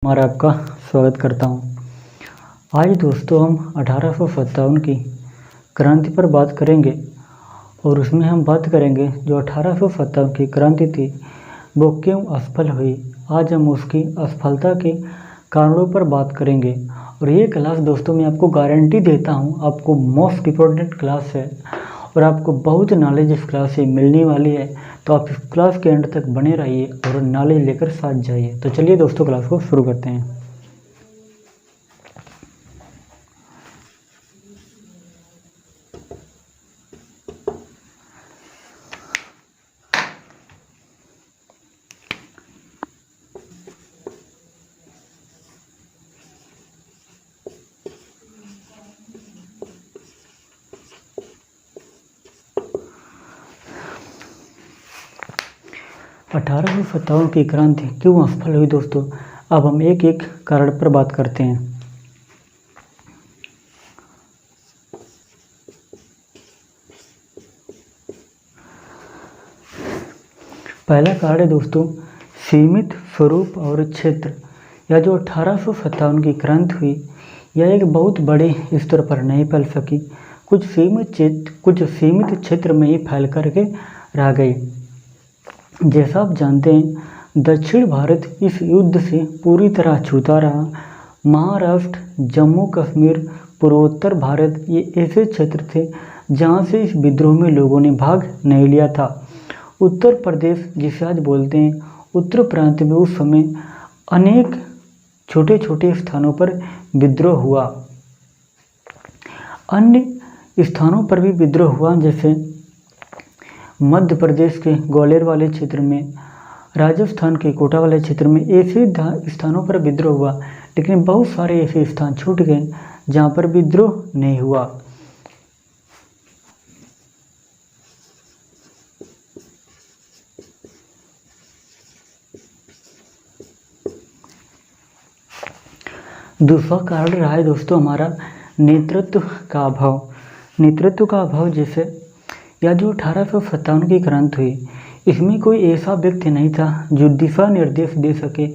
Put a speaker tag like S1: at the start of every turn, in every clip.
S1: हमारा आपका स्वागत करता हूँ। आज दोस्तों हम 1857 की क्रांति पर बात करेंगे और उसमें हम बात करेंगे जो 1857 की क्रांति थी वो क्यों असफल हुई। आज हम उसकी असफलता के कारणों पर बात करेंगे और ये क्लास दोस्तों मैं आपको गारंटी देता हूँ आपको मोस्ट इम्पोर्टेंट क्लास है और आपको बहुत नॉलेज इस क्लास से मिलने वाली है। तो आप इस क्लास के एंड तक बने रहिए और नॉलेज लेकर साथ जाइए। तो चलिए दोस्तों क्लास को शुरू करते हैं। 1857 की क्रांति क्यों असफल हुई दोस्तों, अब हम एक एक कारण पर बात करते हैं। पहला कारण है दोस्तों सीमित स्वरूप और क्षेत्र। यह जो 1857 की क्रांति हुई यह एक बहुत बड़े स्तर पर नहीं फैल सकी, कुछ सीमित क्षेत्र में ही फैल करके रह गई। जैसा आप जानते हैं दक्षिण भारत इस युद्ध से पूरी तरह छूटा रहा। महाराष्ट्र, जम्मू कश्मीर, पूर्वोत्तर भारत ये ऐसे क्षेत्र थे जहां से इस विद्रोह में लोगों ने भाग नहीं लिया था। उत्तर प्रदेश जिसे आज बोलते हैं उत्तर प्रांत में उस समय अनेक छोटे छोटे स्थानों पर विद्रोह हुआ। अन्य स्थानों पर भी विद्रोह हुआ, जैसे मध्य प्रदेश के ग्वालियर वाले क्षेत्र में, राजस्थान के कोटा वाले क्षेत्र में ऐसे स्थानों पर विद्रोह हुआ। लेकिन बहुत सारे ऐसे स्थान छूट गए जहां पर विद्रोह नहीं हुआ। दूसरा कारण रहा है दोस्तों हमारा नेतृत्व का अभाव। नेतृत्व का अभाव जैसे यह जो 1857 की क्रांति हुई इसमें कोई ऐसा व्यक्ति नहीं था जो दिशा निर्देश दे सके,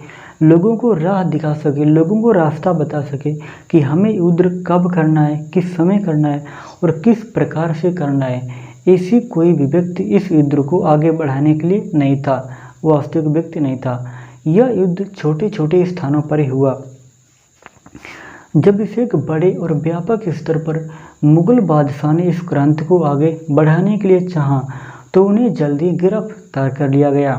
S1: लोगों को राह दिखा सके, लोगों को रास्ता बता सके कि हमें युद्ध कब करना है, किस समय करना है और किस प्रकार से करना है। ऐसी कोई भी व्यक्ति इस युद्ध को आगे बढ़ाने के लिए नहीं था, वास्तविक व्यक्ति नहीं था। यह युद्ध छोटे छोटे स्थानों पर ही हुआ। जब इसे एक बड़े और व्यापक स्तर पर मुगल बादशाह ने इस क्रांति को आगे बढ़ाने के लिए चाहा तो उन्हें जल्दी गिरफ्तार कर लिया गया।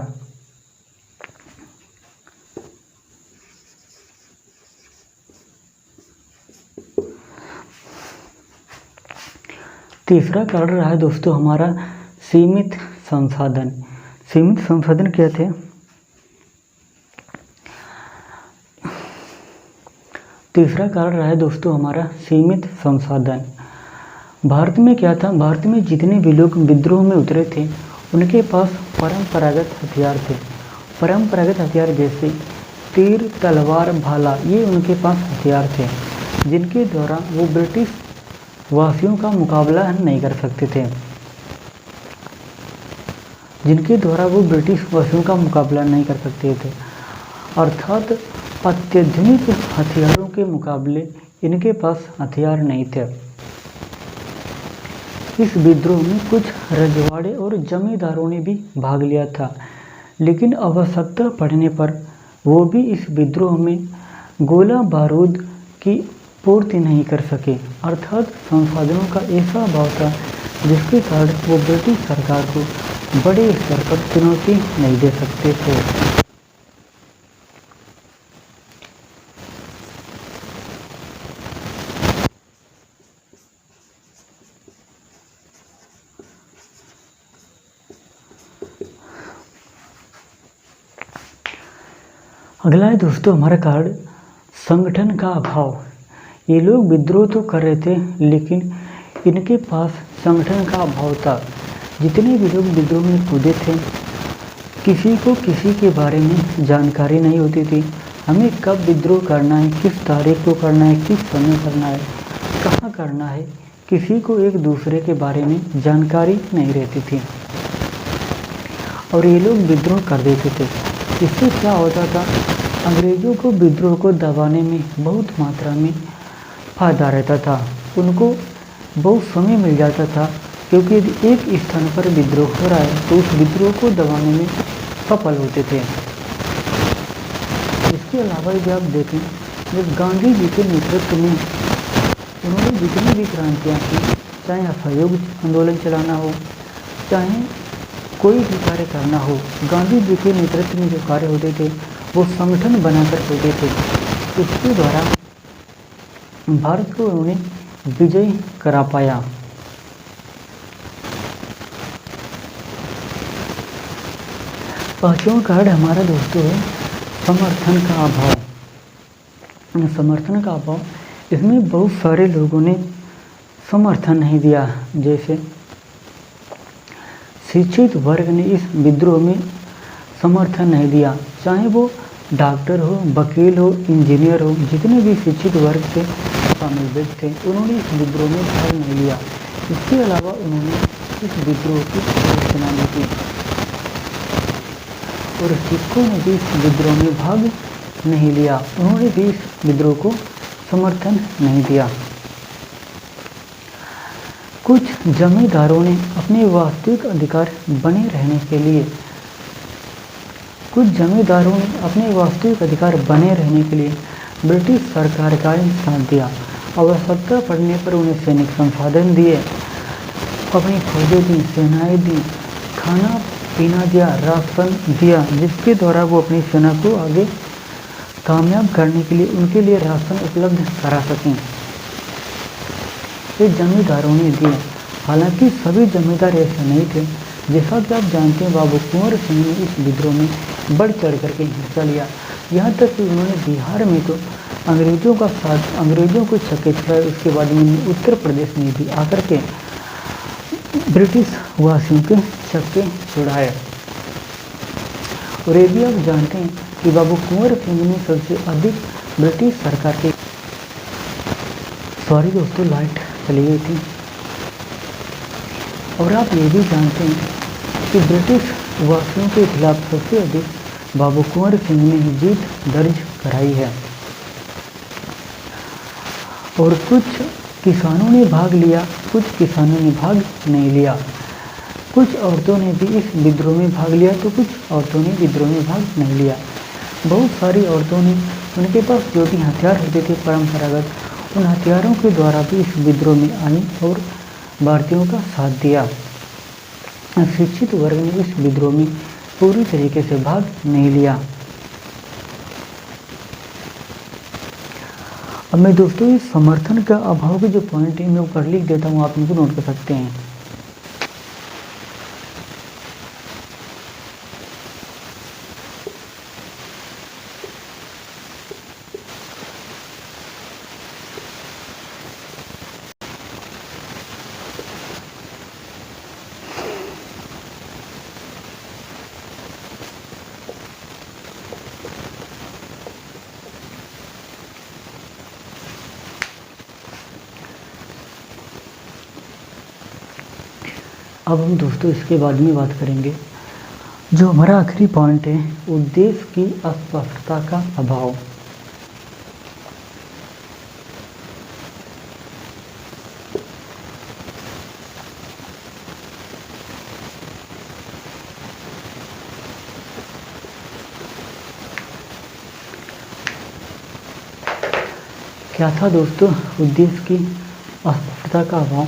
S1: तीसरा कारण रहा है दोस्तों हमारा सीमित संसाधन। सीमित संसाधन क्या थे? तीसरा कारण रहा है दोस्तों हमारा सीमित संसाधन। भारत में क्या था, भारत में जितने भी लोग विद्रोह में उतरे थे उनके पास परंपरागत हथियार थे। परंपरागत हथियार जैसे तीर, तलवार, भाला, ये उनके पास हथियार थे जिनके द्वारा वो ब्रिटिश वासियों का मुकाबला नहीं कर सकते थे, अर्थात अत्याधुनिक हथियारों के मुकाबले इनके पास हथियार नहीं थे। इस विद्रोह में कुछ रजवाड़े और जमींदारों ने भी भाग लिया था, लेकिन आवश्यकता पड़ने पर वो भी इस विद्रोह में गोला बारूद की पूर्ति नहीं कर सके, अर्थात संसाधनों का ऐसा अभाव था जिसके कारण वो ब्रिटिश सरकार को बड़े स्तर पर चुनौती नहीं दे सकते थे। अगला है दोस्तों हमारा कारण संगठन का अभाव। ये लोग विद्रोह तो कर रहे थे लेकिन इनके पास संगठन का अभाव था। जितने भी लोग विद्रोह में कूदे थे किसी को किसी के बारे में जानकारी नहीं होती थी। हमें कब विद्रोह करना है, किस तारीख को करना है, किस समय करना है, कहाँ करना है, किसी को एक दूसरे के बारे में जानकारी नहीं रहती थी और ये लोग विद्रोह कर देते थे। इससे क्या होता था अंग्रेज़ों को विद्रोह को दबाने में बहुत मात्रा में फ़ायदा रहता था। उनको बहुत समय मिल जाता था, क्योंकि यदि एक स्थान पर विद्रोह हो रहा है तो उस विद्रोह को दबाने में सफल होते थे। इसके अलावा यदि आप देखें, जब गांधी जी के नेतृत्व में उन्होंने जितनी भी क्रांतियाँ की, चाहे असहयोग आंदोलन चलाना हो, चाहे कोई भी कार्य करना हो, गांधी जी के नेतृत्व में जो कार्य होते थे वो संगठन बनाकर होते थे। इसके द्वारा भारत को उन्होंने विजयी करा पाया। पांचवा कार्ड हमारा दोस्तों है समर्थन का अभाव। समर्थन का अभाव, इसमें बहुत सारे लोगों ने समर्थन नहीं दिया। जैसे शिक्षित वर्ग ने इस विद्रोह में समर्थन नहीं दिया, चाहे वो डॉक्टर हो, वकील हो, इंजीनियर हो, जितने भी शिक्षित वर्ग से शामिल व्यक्ति थे उन्होंने इस विद्रोह में भाग नहीं लिया। इसके अलावा उन्होंने इस विद्रोह की आलोचना नहीं की और सिखों ने भी इस विद्रोह में भाग नहीं लिया, उन्होंने भी इस विद्रोह को समर्थन नहीं दिया। कुछ जमींदारों ने अपने वास्तविक अधिकार बने रहने के लिए ब्रिटिश सरकार का साथ दिया। आवश्यकता पड़ने पर उन्हें सैनिक संसाधन दिए, अपनी फौजें दी, सेनाएं दी, खाना पीना दिया, राशन दिया, जिसके द्वारा वो अपनी सेना को आगे कामयाब करने के लिए उनके लिए राशन उपलब्ध करा सकें। ये जमींदारों ने दिए। हालांकि सभी जमींदार ऐसे नहीं थे। जैसा कि आप जानते हैं, बाबू कुंवर सिंह ने इस विद्रोह में बढ़ चढ़ करके हिस्सा लिया। यहाँ तक कि उन्होंने बिहार में तो अंग्रेजों को छक्के छुड़ाए। उसके बाद में उत्तर प्रदेश में भी आकर के ब्रिटिश वासियों के छक्के छुड़ाए। और ये भी आप जानते हैं कि बाबू कुंवर सिंह ने सबसे अधिक ब्रिटिश सरकार के दोस्तों लाइट चली गई थी। और आप ये भी जानते हैं कि ब्रिटिश वासियों के खिलाफ सबसे अधिक बाबू कुंवर सिंह ने ही जीत दर्ज कराई है। और कुछ किसानों ने भाग लिया, कुछ किसानों ने भाग नहीं लिया। कुछ औरतों ने भी इस विद्रोह में भाग लिया तो कुछ औरतों ने विद्रोह में भाग नहीं लिया। बहुत सारी औरतों ने, उनके पास जो भी हथियार होते थे परंपरागत, उन हथियारों के द्वारा भी इस विद्रोह में आई और भारतीयों का साथ दिया। शिक्षित वर्ग ने इस विद्रोह में पूरी तरीके से भाग नहीं लिया। अब मैं दोस्तों इस समर्थन का अभाव के जो पॉइंट है मैं ऊपर लिख देता हूँ, आप इनको नोट कर सकते हैं। अब हम दोस्तों इसके बाद में बात करेंगे जो हमारा आखिरी पॉइंट है, उद्देश्य की अस्पष्टता का अभाव। क्या था दोस्तों उद्देश्य की अस्पष्टता का अभाव?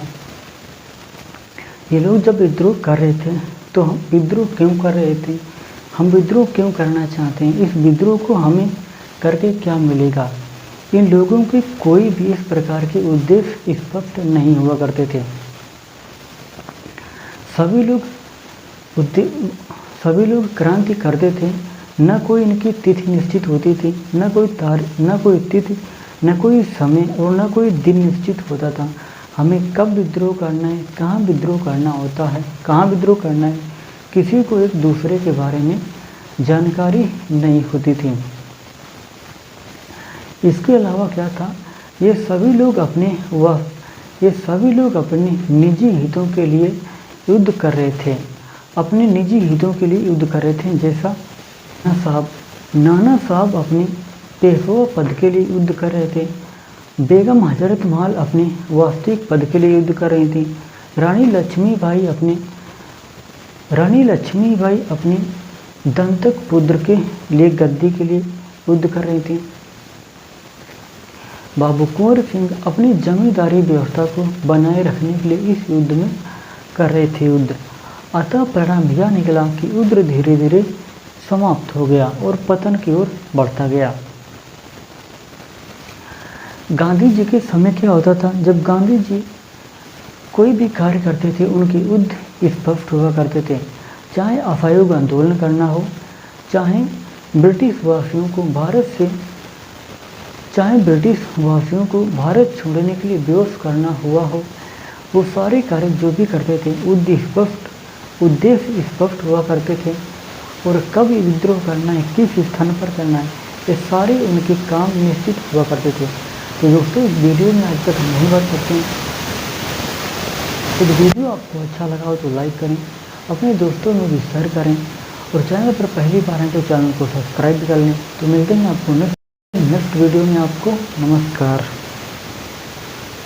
S1: ये लोग जब विद्रोह कर रहे थे तो हम विद्रोह क्यों कर रहे थे, हम विद्रोह क्यों करना चाहते हैं, इस विद्रोह को हमें करके क्या मिलेगा, इन लोगों के कोई भी इस प्रकार के उद्देश्य स्पष्ट नहीं हुआ करते थे। सभी लोग क्रांति करते थे, न कोई इनकी तिथि निश्चित होती थी, न कोई तिथि, न कोई समय और न कोई दिन निश्चित होता था। हमें कब विद्रोह करना है, कहाँ विद्रोह करना होता है, कहाँ विद्रोह करना है, किसी को एक दूसरे के बारे में जानकारी नहीं होती थी। इसके अलावा क्या था, ये सभी लोग अपने निजी हितों के लिए युद्ध कर रहे थे, अपने निजी हितों के लिए युद्ध कर रहे थे। जैसा साहब नाना साहब अपने पेशवा पद के लिए युद्ध कर रहे थे। बेगम हजरत महल अपने वास्तविक पद के लिए युद्ध कर रही थी। रानी लक्ष्मीबाई अपने दंतक पुत्र के लिए गद्दी के लिए युद्ध कर रही थी। बाबू कुंवर सिंह अपनी जमींदारी व्यवस्था को बनाए रखने के लिए इस युद्ध में कर रहे थे युद्ध। अतः परिणाम यह निकला कि युद्ध धीरे धीरे समाप्त हो गया और पतन की ओर बढ़ता गया। गांधी जी के समय क्या होता था, जब गांधी जी कोई भी कार्य करते थे उनके युद्ध स्पष्ट हुआ करते थे। चाहे असहयोग आंदोलन करना हो, चाहे ब्रिटिश वासियों को भारत छोड़ने के लिए विवश करना हुआ हो, वो सारे कार्य जो भी करते थे उद्देश्य स्पष्ट हुआ करते थे। और कब विद्रोह करना है, किस स्थान पर करना है, ये सारे उनके काम निश्चित हुआ करते थे। तो दोस्तों, इस वीडियो में आज तक हम नहीं बढ़ सकते हैं। यदि वीडियो आपको अच्छा लगा हो तो लाइक करें, अपने दोस्तों में भी शेयर करें और चैनल पर पहली बार हैं तो चैनल को सब्सक्राइब कर लें। तो मिलते हैं आपको नेक्स्ट वीडियो में। आपको नमस्कार।